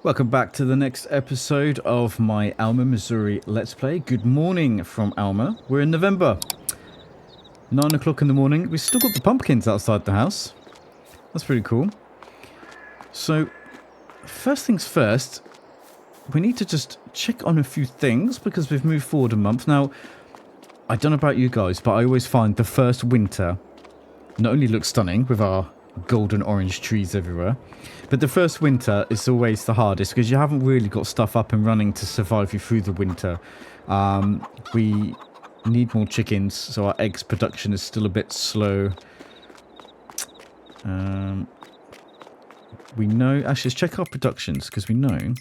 Welcome back to the next episode of my Alma, Missouri Let's Play. Good morning from Alma. We're in November. 9 o'clock in the morning. We've still got the pumpkins outside the house. That's pretty cool. So, first things first, we need to just check on a few things because we've moved forward a month. Now, I don't know about you guys, but I always find the first winter not only looks stunning with our golden orange trees everywhere, but the first winter is always the hardest because you haven't really got stuff up and running to survive you through the winter. We need more chickens, so our eggs production is still a bit slow. We know, actually let's check our productions because we know,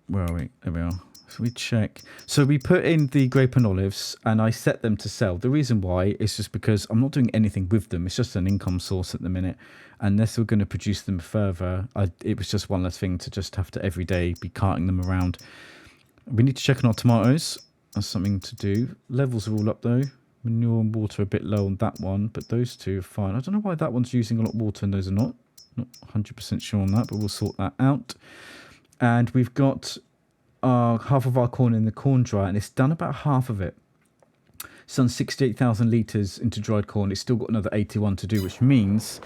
where are we? There we are. So we check. So we put in the grape and olives and I set them to sell. The reason why is just because I'm not doing anything with them. It's just an income source at the minute. Unless we're going to produce them further, it was just one less thing to just have to every day be carting them around. We need to check on our tomatoes. That's something to do. Levels are all up though. Manure and water are a bit low on that one, but those two are fine. I don't know why that one's using a lot of water and those are not. Not 100% sure on that, but we'll sort that out. And we've got half of our corn in the corn dryer, and it's done about half of it. It's done 68,000 litres into dried corn. It's still got another 81 to do, which means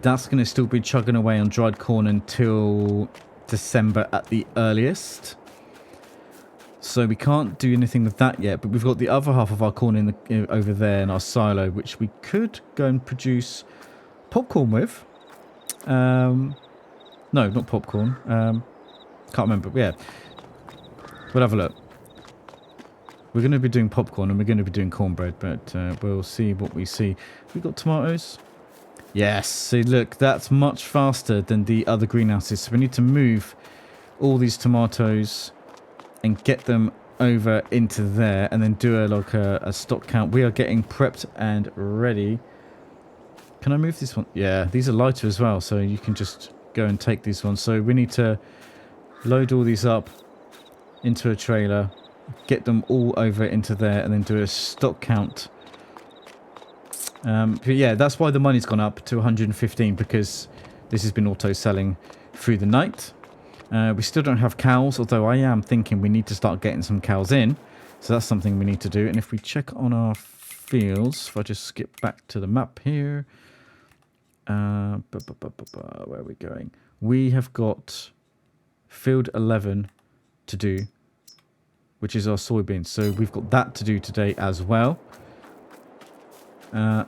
that's going to still be chugging away on dried corn until December at the earliest. So we can't do anything with that yet, but we've got the other half of our corn in the over there in our silo, which we could go and produce popcorn with. No, not popcorn. Can't remember. Yeah. We'll have a look. We're going to be doing popcorn and we're going to be doing cornbread, but we'll see what we see. We've got tomatoes. Yes, see, look, that's much faster than the other greenhouses. So we need to move all these tomatoes and get them over into there and then do a stock count. We are getting prepped and ready. Can I move this one? Yeah, these are lighter as well, so you can just go and take these ones. So we need to load all these up into a trailer, get them all over into there, and then do a stock count. But yeah, that's why the money's gone up to 115, because this has been auto-selling through the night. We still don't have cows, although I am thinking we need to start getting some cows in. So that's something we need to do. And if we check on our fields, if I just skip back to the map here. Where are we going? We have got field 11 to do, which is our soybeans. So we've got that to do today as well.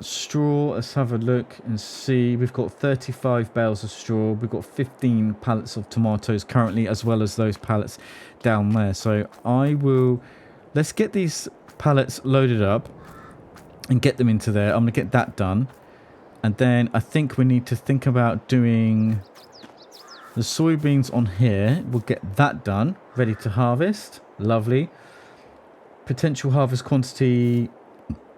Straw, let's have a look and see. We've got 35 bales of straw. We've got 15 pallets of tomatoes currently, as well as those pallets down there. So let's get these pallets loaded up and get them into there. I'm going to get that done. And then I think we need to think about doing the soybeans on here. We'll get that done, ready to harvest. Lovely. Potential harvest quantity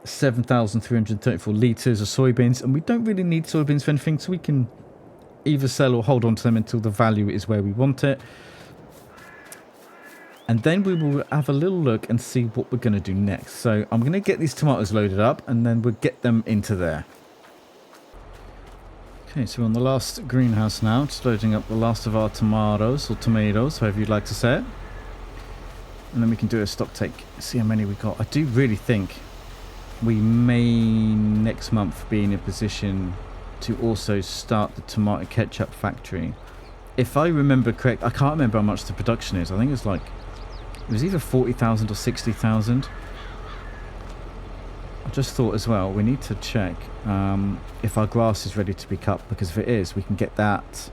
7,334 litres of soybeans, and we don't really need soybeans for anything, so we can either sell or hold on to them until the value is where we want it. And then we will have a little look and see what we're going to do next. So I'm going to get these tomatoes loaded up and then we'll get them into there. Okay, so we're on the last greenhouse now, just loading up the last of our tomatoes, or tomatoes, however you'd like to say it. And then we can do a stock take, see how many we got. I do really think we may next month be in a position to also start the tomato ketchup factory. If I remember correct, I can't remember how much the production is. I think it was either 40,000 or 60,000. I just thought as well, we need to check if our grass is ready to be cut, because if it is, we can get that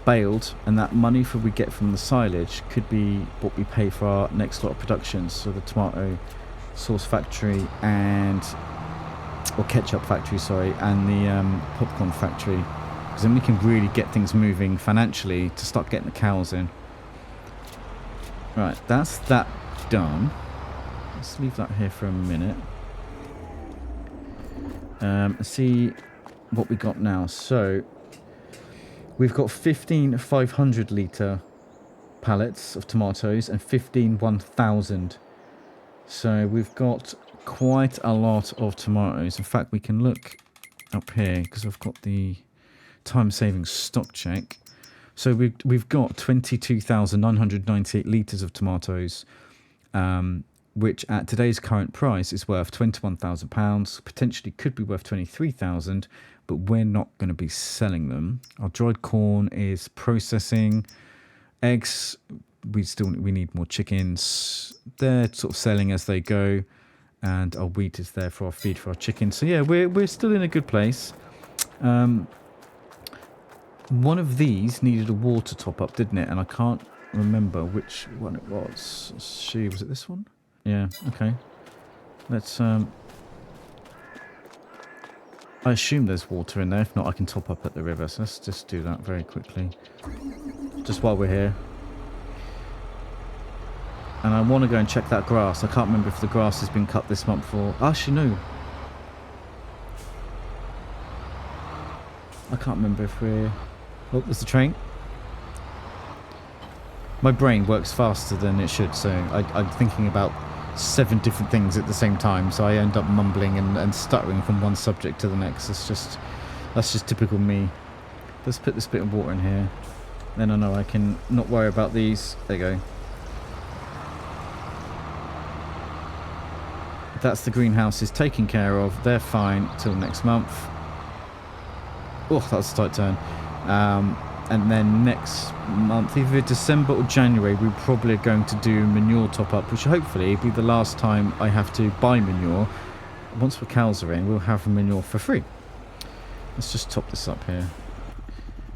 baled, and that money we get from the silage could be what we pay for our next lot of productions. So the tomato sauce factory or ketchup factory, sorry, and the popcorn factory, because then we can really get things moving financially to start getting the cows in. Right, that's that done. Let's leave that here for a minute. See what we got now. So we've got 15 500 litre pallets of tomatoes and 15 1,000. So we've got quite a lot of tomatoes. In fact, we can look up here because I've got the time-saving stock check. So we've got 22,998 litres of tomatoes, which at today's current price is worth £21,000, potentially could be worth 23,000, but we're not going to be selling them. Our dried corn is processing. Eggs, we need more chickens. They're sort of selling as they go, and our wheat is there for our feed for our chickens. So yeah, we're still in a good place. One of these needed a water top up, didn't it? And I can't remember which one it was. Was it this one? Yeah, okay. Let's I assume there's water in there. If not, I can top up at the river. So let's just do that very quickly. Just while we're here. And I want to go and check that grass. I can't remember if the grass has been cut this month or... Actually, no. I can't remember if we're... Oh, there's the train. My brain works faster than it should, so I'm thinking about 7 different things at the same time, so I end up mumbling and stuttering from one subject to the next. That's just typical me. Let's put this bit of water in here. Then I know I can not worry about these. There you go. That's the greenhouse is taken care of. They're fine till next month. Oh, that was a tight turn. And then next month, either December or January, we probably are going to do manure top up, which hopefully will be the last time I have to buy manure. Once the cows are in, we'll have manure for free. Let's just top this up here.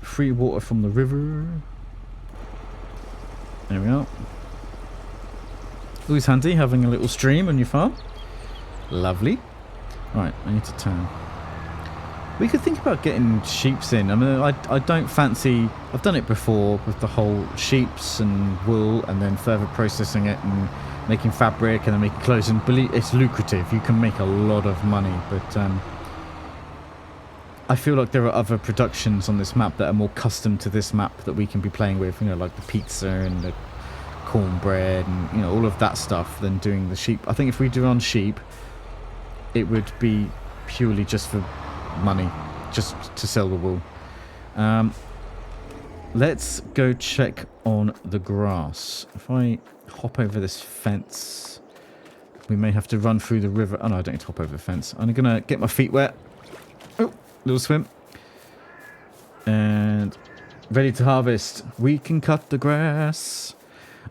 Free water from the river. There we are. Always handy having a little stream on your farm. Lovely. Right, I need to turn. We could think about getting sheeps in. I mean, I don't fancy... I've done it before with the whole sheeps and wool and then further processing it and making fabric and then making clothes. And believe it's lucrative. You can make a lot of money. But I feel like there are other productions on this map that are more custom to this map that we can be playing with. You know, like the pizza and the cornbread and, you know, all of that stuff than doing the sheep. I think if we do on sheep, it would be purely just for money, just to sell the wool. Let's go check on the grass. If I hop over this fence, we may have to run through the river. Oh no, I don't need to hop over the fence. I'm gonna get my feet wet. Oh, little swim. And ready to harvest. We can cut the grass.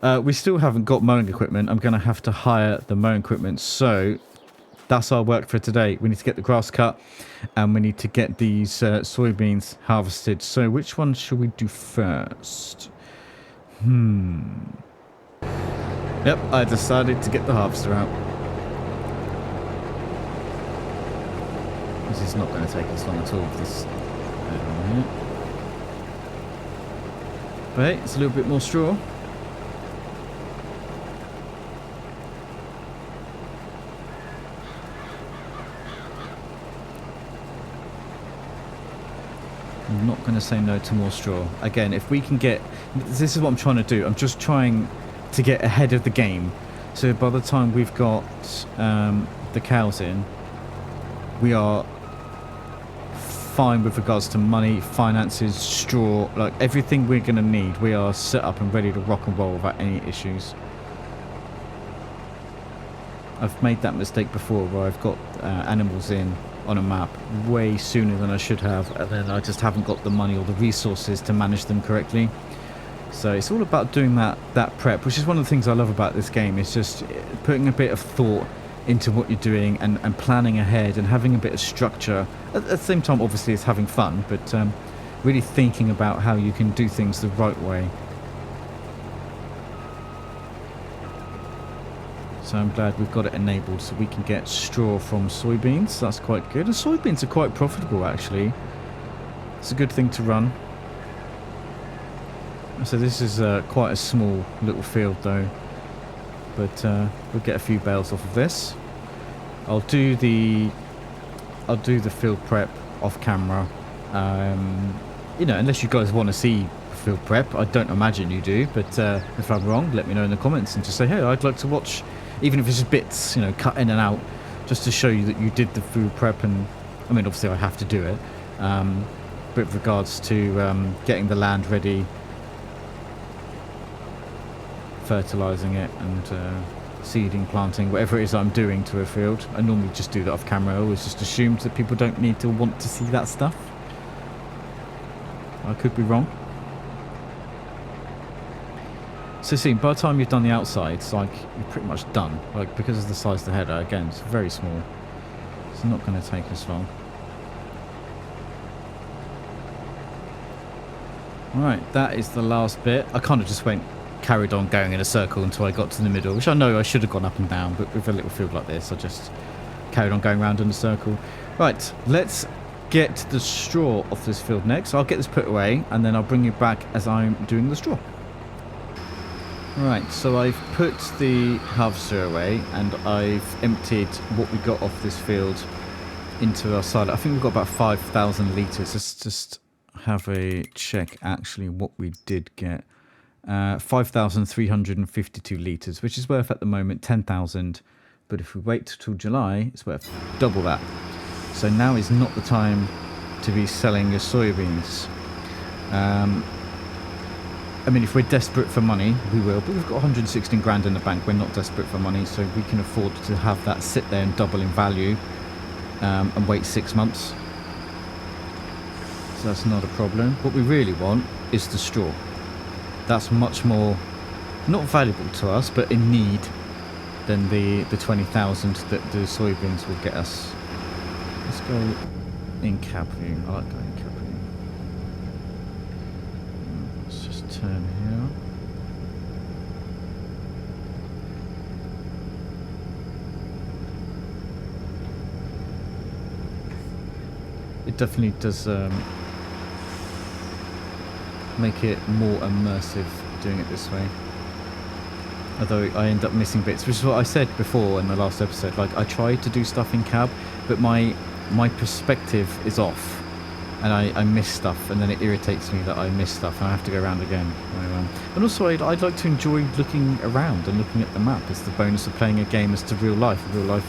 We still haven't got mowing equipment. I'm gonna have to hire the mowing equipment, so that's our work for today. We need to get the grass cut and we need to get these soybeans harvested. So which one should we do first? Yep, I decided to get the harvester out. This is not going to take us long at all. This, but hey, it's a little bit more straw. I'm not going to say no to more straw. Again, if we can get... This is what I'm trying to do. I'm just trying to get ahead of the game. So by the time we've got the cows in, we are fine with regards to money, finances, straw, like everything we're going to need. We are set up and ready to rock and roll without any issues. I've made that mistake before where I've got animals in on a map way sooner than I should have, and then I just haven't got the money or the resources to manage them correctly. So it's all about doing that prep, which is one of the things I love about this game. It's just putting a bit of thought into what you're doing and planning ahead and having a bit of structure. At the same time, obviously, it's having fun, but really thinking about how you can do things the right way. So I'm glad we've got it enabled so we can get straw from soybeans. That's quite good. And soybeans are quite profitable, actually. It's a good thing to run. So this is quite a small little field, though. But we'll get a few bales off of this. I'll do the field prep off camera. You know, unless you guys want to see field prep, I don't imagine you do. But if I'm wrong, let me know in the comments and just say, hey, I'd like to watch. Even if it's just bits, you know, cut in and out, just to show you that you did the food prep. And I mean, obviously I have to do it. with regards to getting the land ready, fertilising it, and seeding, planting, whatever it is I'm doing to a field. I normally just do that off camera. I always just assumed that people don't need to want to see that stuff. I could be wrong. So see, by the time you've done the outside, it's like you're pretty much done. Like, because of the size of the header, again, it's very small. It's not going to take us long. Right, that is the last bit. I kind of just carried on going in a circle until I got to the middle, which I know I should have gone up and down, but with a little field like this, I just carried on going around in a circle. Right, let's get the straw off this field next. I'll get this put away, and then I'll bring you back as I'm doing the straw. Right, so I've put the harvester away, and I've emptied what we got off this field into our silage. I think we've got about 5,000 litres. Let's just have a check actually what we did get. 5,352 litres, which is worth at the moment 10,000, but if we wait till July, it's worth double that. So now is not the time to be selling your soybeans. I mean, if we're desperate for money, we will, but we've got 116 grand in the bank. We're not desperate for money, so we can afford to have that sit there and double in value, and wait 6 months. So that's not a problem. What we really want is the straw. That's much more, not valuable to us, but in need than the 20,000 that the soybeans will get us. Let's go in cab view. I like going in cab view. Let's just turn here. It definitely does make it more immersive doing it this way. Although I end up missing bits, which is what I said before in the last episode. Like, I tried to do stuff in cab, but my perspective is off, and I miss stuff, and then it irritates me that I miss stuff, and I have to go around again. And also, I'd like to enjoy looking around and looking at the map. It's the bonus of playing a game as to real life. In real life,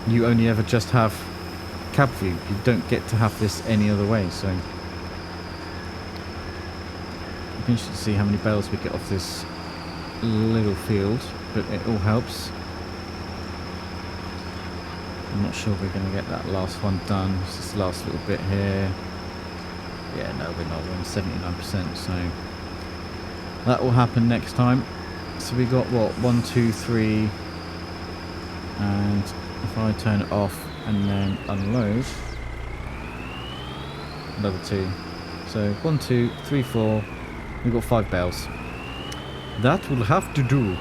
you only ever just have cab view. You don't get to have this any other way, so I'm interested to see how many bales we get off this little field, but it all helps. I'm not sure we're going to get that last one done. It's this last little bit here. Yeah, no, we're not. We're on 79%, so that will happen next time. So we got what, 1, 2, 3, and if I turn it off and then unload, another 2. So 1, 2, 3, 4. We've got 5 bales. That will have to do.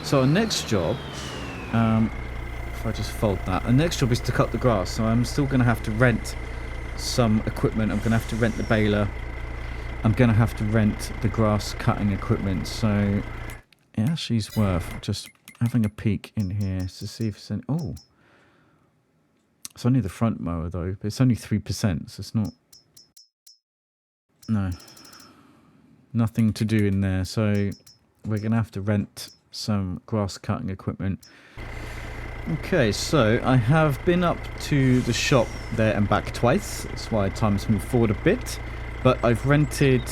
So our next job, if I just fold that, our next job is to cut the grass. So I'm still going to have to rent some equipment. I'm going to have to rent the baler. I'm going to have to rent the grass cutting equipment. So it actually is worth just having a peek in here to see if it's any... Oh, it's only the front mower though, but it's only 3%, so it's not... No. Nothing to do in there, so we're going to have to rent some grass cutting equipment. Okay, so I have been up to the shop there and back twice. That's why time's moved forward a bit. But I've rented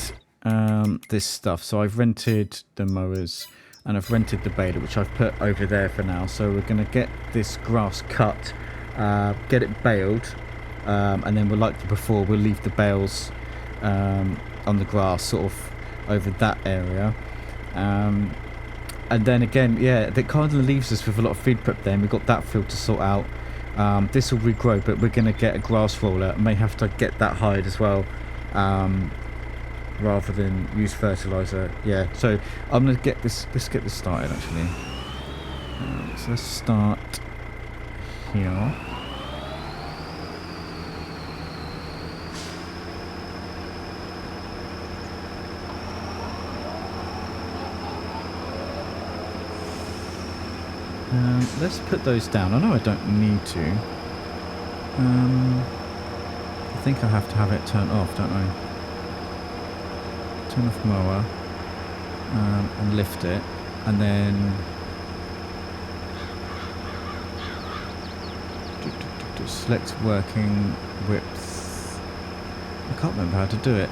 this stuff. So I've rented the mowers and I've rented the baler, which I've put over there for now. So we're going to get this grass cut, get it baled, and then we'll, like before, we'll leave the bales on the grass sort of over that area. And then again, yeah, that kind of leaves us with a lot of feed prep there, and we've got that field to sort out. This will regrow, but we're going to get a grass roller. I may have to get that hired as well, rather than use fertilizer. Yeah, so I'm going to get this, let's get this started actually. So let's start here. Let's put those down. I know I don't need to. I think I have to have it turned off, don't I? Turn off mower and lift it, and then select working width. I can't remember how to do it.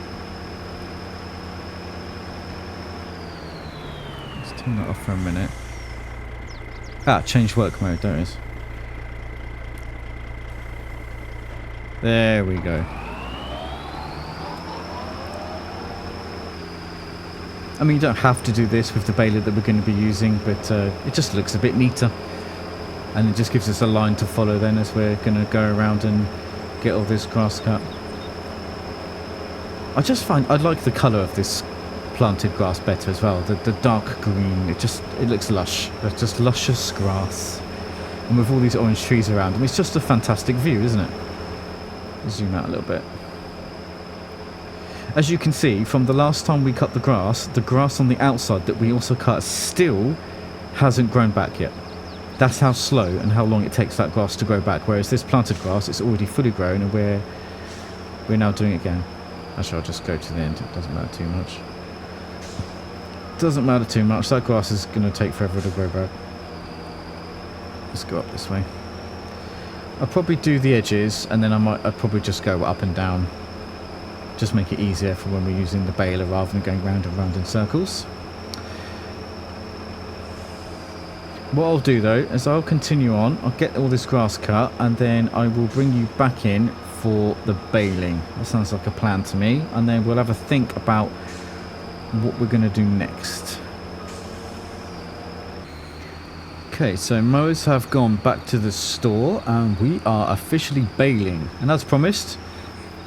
Let's turn that off for a minute. Ah, change work mode, there it is. There we go. I mean, you don't have to do this with the baler that we're going to be using, but it just looks a bit neater. And it just gives us a line to follow then as we're going to go around and get all this grass cut. I just find I like the colour of this planted grass better as well. The dark green, it looks lush. It's just luscious grass. And with all these orange trees around them, it's just a fantastic view, isn't it? Zoom out a little bit. As you can see, from the last time we cut the grass on the outside that we also cut still hasn't grown back yet. That's how slow and how long it takes that grass to grow back. Whereas this planted grass, it's already fully grown, and we're now doing it again. Actually, I'll just go to the end. It doesn't matter too much. Doesn't matter too much. That grass is going to take forever to grow back. Let's go up this way. I'll probably do the edges, and then I'd probably just go up and down. Just make it easier for when we're using the baler rather than going round and round in circles. What I'll do though is I'll continue on. I'll get all this grass cut, and then I will bring you back in for the baling. That sounds like a plan to me. And then we'll have a think about what we're going to do next. Okay, so mowers have gone back to the store and we are officially baling. And as promised,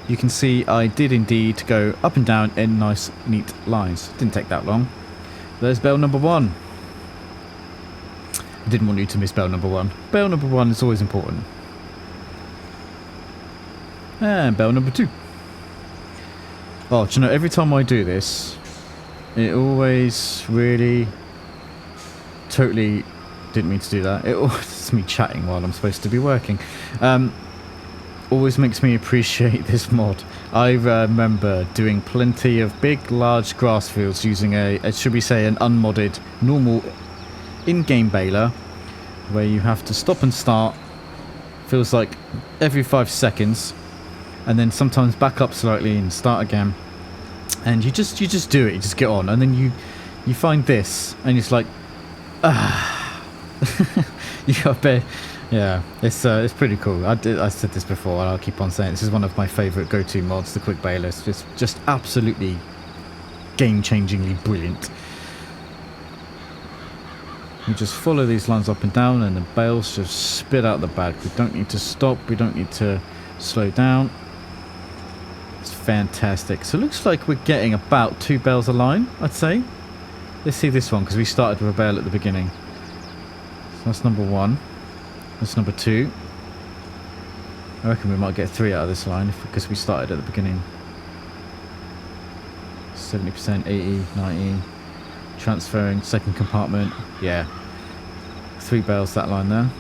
you can see I did indeed go up and down in nice, neat lines. Didn't take that long. There's bale number 1. I didn't want you to miss bale number 1. Bale number 1 is always important. And bale number 2. Oh, do you know, every time I do this, it always really totally... Didn't mean to do that. It's me chatting while I'm supposed to be working. Always makes me appreciate this mod. I remember doing plenty of big, large grass fields using should we say, an unmodded, normal in-game baler, where you have to stop and start. Feels like every 5 seconds, and then sometimes back up slightly and start again. And you just do it. You just get on, and then you find this, and it's like, ah. You got bet. Yeah, it's pretty cool. I said this before, and I'll keep on saying this is one of my favourite go-to mods, the quick baler. It's just absolutely game-changingly brilliant. You just follow these lines up and down, and the bales just spit out the bag. We don't need to stop. We don't need to slow down. It's fantastic. So it looks like we're getting about 2 bales a line, I'd say. Let's see this one, because we started with a bale at the beginning. So that's number 1. That's number 2. I reckon we might get 3 out of this line because we started at the beginning. 70%, 80, 90. Transferring, second compartment. Yeah. 3 bales that line there.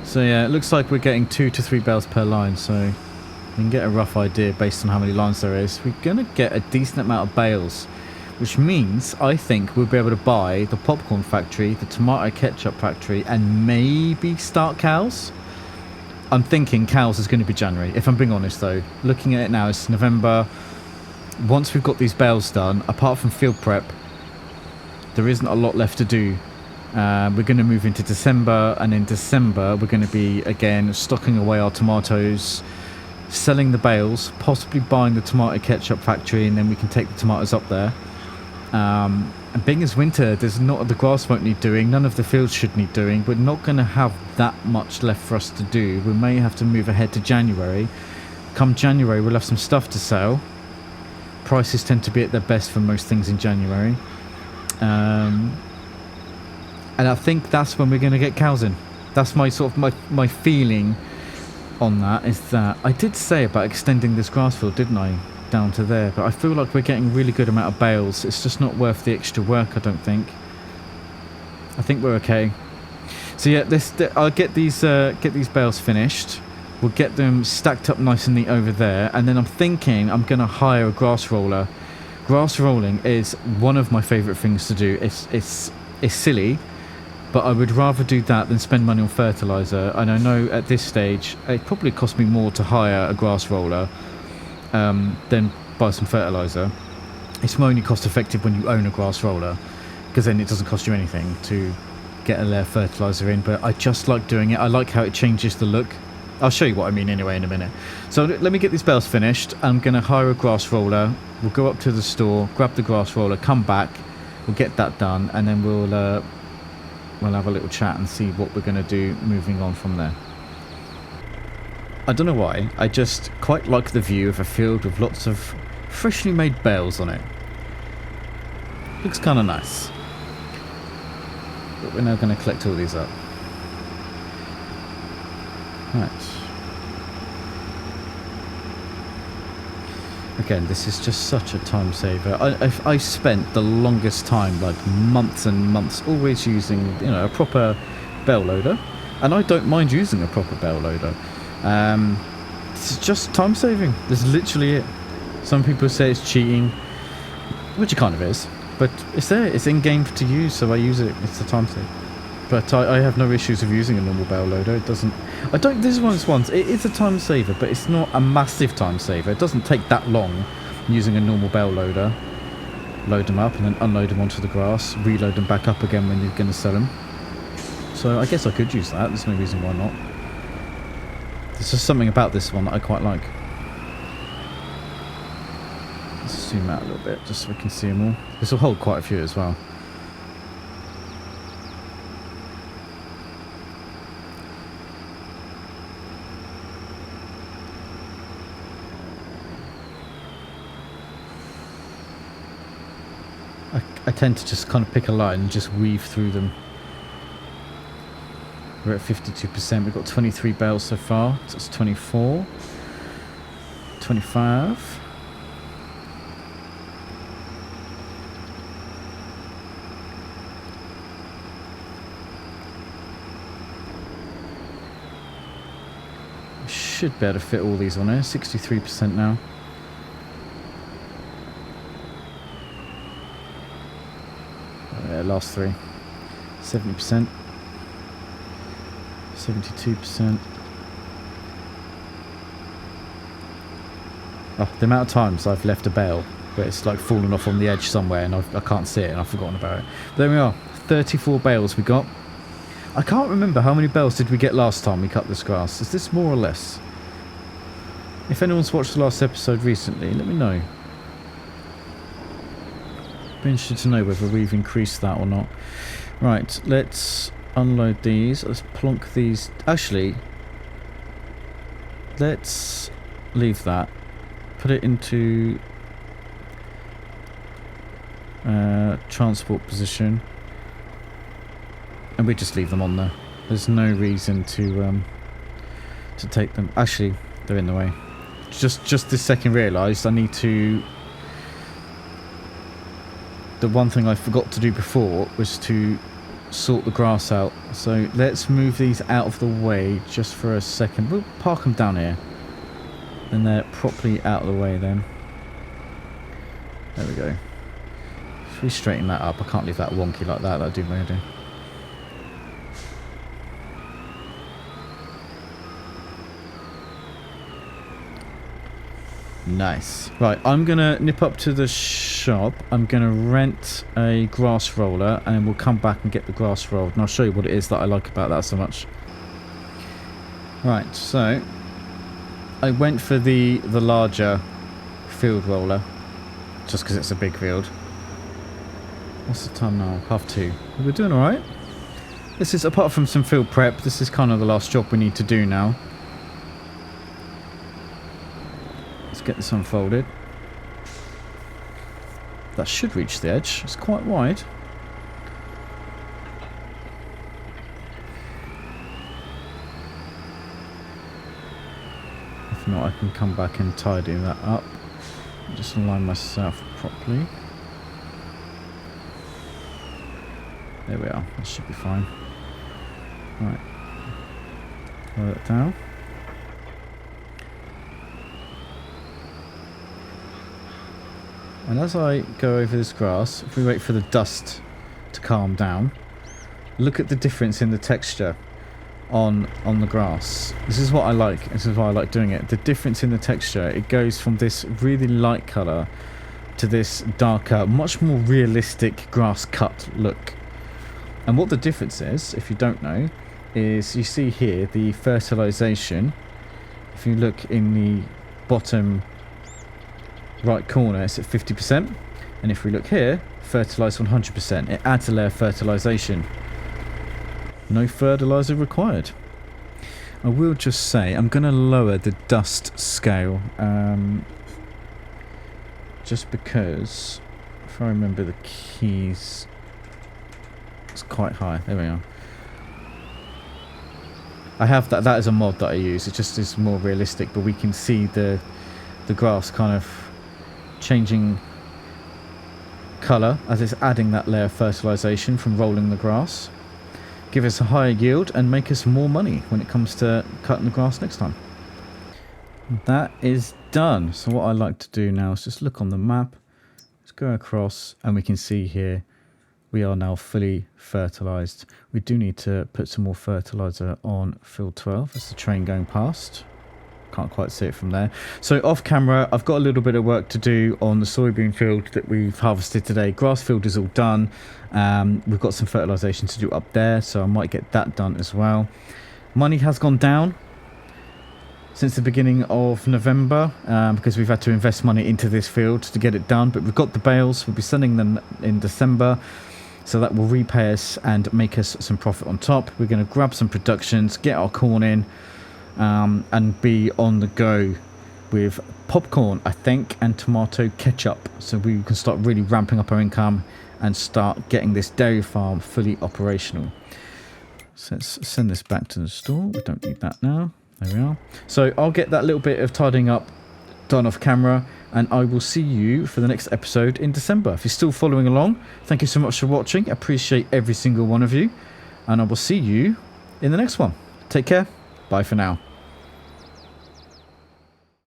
So yeah, it looks like we're getting 2 to 3 bales per line. So you can get a rough idea based on how many lines there is. We're going to get a decent amount of bales. Which means I think we'll be able to buy the popcorn factory, the tomato ketchup factory, and maybe start cows. I'm thinking cows is going to be January, if I'm being honest though. Looking at it now, it's November. Once we've got these bales done, apart from field prep, there isn't a lot left to do. We're going to move into December, and in December we're going to be again stocking away our tomatoes, selling the bales, possibly buying the tomato ketchup factory, and then we can take the tomatoes up there. And being as winter, the grass won't need doing, none of the fields should need doing. We're not going to have that much left for us to do. We may have to move ahead to January. Come January, we'll have some stuff to sell. Prices tend to be at their best for most things in January. And I think that's when we're going to get cows in. That's my sort of my feeling on that, is that I did say about extending this grass field, didn't I? Down to there, but I feel like we're getting a really good amount of bales. It's just not worth the extra work, I don't think. I think we're okay. So yeah, I'll get these bales finished. We'll get them stacked up nice and neat over there, and then I'm thinking I'm gonna hire a grass roller. Grass rolling is one of my favourite things to do. It's silly, But I would rather do that than spend money on fertiliser. And I know at this stage it probably cost me more to hire a grass roller than buy some fertiliser. It's more only cost effective when you own a grass roller, because then it doesn't cost you anything to get a layer of fertiliser in. But I just like doing it. I like how it changes the look. I'll show you what I mean anyway in a minute. So let me get these bales finished. I'm going to hire a grass roller. We'll go up to the store, grab the grass roller, come back. We'll get that done, and then we'll have a little chat and see what we're going to do moving on from there. I don't know why, I just quite like the view of a field with lots of freshly made bales on it. Looks kind of nice. But we're now going to collect all these up. Right. Again, this is just such a time saver. I spent the longest time, like months and months, always using, you know, a proper bale loader, and I don't mind using a proper bale loader. It's just time saving. That's literally it. Some people say it's cheating, which it kind of is, but it's there. It's in game to use, so I use it. It's a time saver. But I have no issues of using a normal bale loader. It doesn't. I don't. This one's. It is a time saver, but it's not a massive time saver. It doesn't take that long using a normal bale loader. Load them up and then unload them onto the grass. Reload them back up again when you're going to sell them. So I guess I could use that. There's no reason why not. There's just something about this one that I quite like. Let's zoom out a little bit just so we can see them all. This will hold quite a few as well. I tend to just kind of pick a line and just weave through them. We're at 52%. We've got 23 bales so far. So it's 24. 25. I should be able to fit all these on here. 63% now. Last three. 70%. 72%. Oh, the amount of times I've left a bale but it's like fallen off on the edge somewhere and I can't see it and I've forgotten about it. But there we are. 34 bales we got. I can't remember how many bales did we get last time we cut this grass. Is this more or less? If anyone's watched the last episode recently, let me know. Be interested to know whether we've increased that or not. Right, let's unload these. Let's plonk these. Actually, let's leave that. Put it into transport position, and we just leave them on there. There's no reason to take them. Actually, they're in the way. Just this second realised I need to. The one thing I forgot to do before was to sort the grass out. So let's move these out of the way just for a second. We'll park them down here. And they're properly out of the way then. There we go. If we straighten that up, I can't leave that wonky like that. That'd do my head in. Nice. Right, I'm going to nip up to the shop. I'm going to rent a grass roller and then we'll come back and get the grass rolled. And I'll show you what it is that I like about that so much. Right, so I went for the larger field roller just because it's a big field. What's the time now? 2:30. We're doing alright. This is, apart from some field prep, this is kind of the last job we need to do now. Get this unfolded. That should reach the edge. It's quite wide. If not, I can come back and tidy that up. Just align myself properly. There we are. That should be fine. Right. Lower that down. And as I go over this grass, if we wait for the dust to calm down, Look at the difference in the texture on the grass. This is what I like. This is why I like doing it. The difference in the texture. It goes from this really light colour to this darker, much more realistic grass cut look. And what the difference is, if you don't know, is you see here the fertilisation. If you look in the bottom right corner, it's at 50%. And if we look here, fertilised 100%. It adds a layer of fertilisation. No fertiliser required. I will just say, I'm going to lower the dust scale. Just because, if I remember the keys, it's quite high. There we are. I have that. That is a mod that I use. It just is more realistic, but we can see the grass kind of changing colour as it's adding that layer of fertilisation from rolling the grass. Give us a higher yield and make us more money when it comes to cutting the grass next time. That is done. So what I like to do now is just look on the map. Let's go across and we can see here we are now fully fertilised. We do need to put some more fertiliser on field 12. That's the train going past. Can't quite see it from there. So off camera, I've got a little bit of work to do on the soybean field that we've harvested today. Grass field is all done. We've got some fertilisation to do up there, so I might get that done as well. Money has gone down since the beginning of November because we've had to invest money into this field to get it done, but we've got the bales. We'll be sending them in December, so that will repay us and make us some profit on top. We're going to grab some productions, get our corn in, and be on the go with popcorn, I think, and tomato ketchup, so we can start really ramping up our income and start getting this dairy farm fully operational. So let's send this back to the store. We don't need that now. There we are. So I'll get that little bit of tidying up done off camera, and I will see you for the next episode in December. If you're still following along, thank you so much for watching. I appreciate every single one of you, and I will see you in the next one. Take care. Bye for now.